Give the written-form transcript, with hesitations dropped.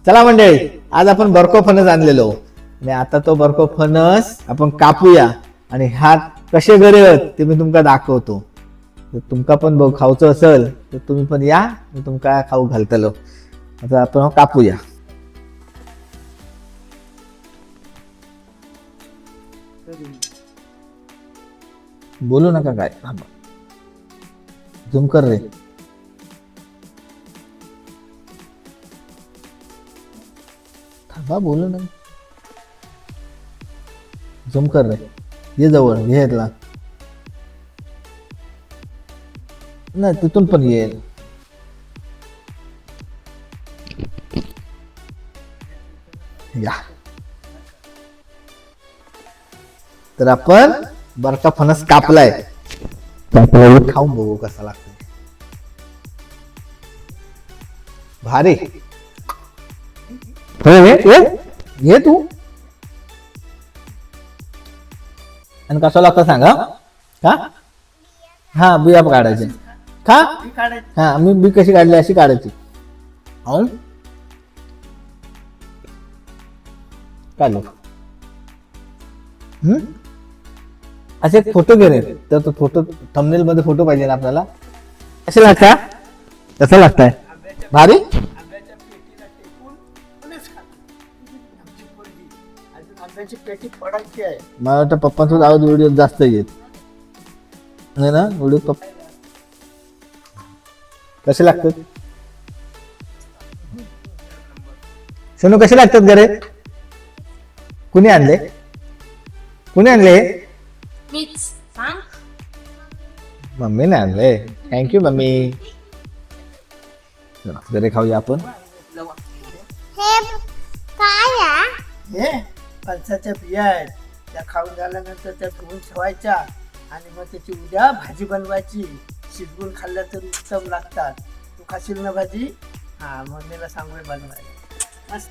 चला मंडळी, आज आपण बरको फणस आणलेलो आणि आता तो बरको फणस आपण कापूया आणि ह्यात कसे गरज ते मी तुमका दाखवतो. तुमका पण खाऊचं असेल तर तुम्ही पण या, मी तुमका खाऊ घालतलो. आता आपण कापूया. बोलू नका काय, झूम कर रे. थांबा, बोलू नका, झूम कर रे. ये जवळ, घे इथला. नाही, तिथून पण येईल. या, तर आपण बरका फणस कापलाय. खाऊन बघू कसा लागतो. भारी. ये तू. आणि कसं लागतं सांगा. का? हा, बिया काढायचे का? हा, मी बी कशी काढली अशी काढायची. काढलो. असे एक फोटो घे रे. तर तो फोटो थंबनेल मध्ये फोटो पाहिजे ना आपल्याला. कसे लागता? कसं लागताय? भारी. मला वाटतं पप्पांसोबत आवाज व्हिडिओ जास्त येत नाही ना. व्हिडिओ पप्पा कसे लागतात? सोनू कसे लागतात घरे? कुणी आणले? कुणी आणले? मम्मीने आणले. Thank you mummy. घरे खाऊया आपण. हे फणसाच्या बिया आहेत. त्या खाऊन झाल्यानंतर त्या धुवून ठेवायच्या आणि मग त्याची उद्या भाजी बनवायची. शिजवून खाल्ल्या तर उत्तम लागतात. तू खाशील ना भाजी? हा, मम्मीला सांगून बनवायला मस्त.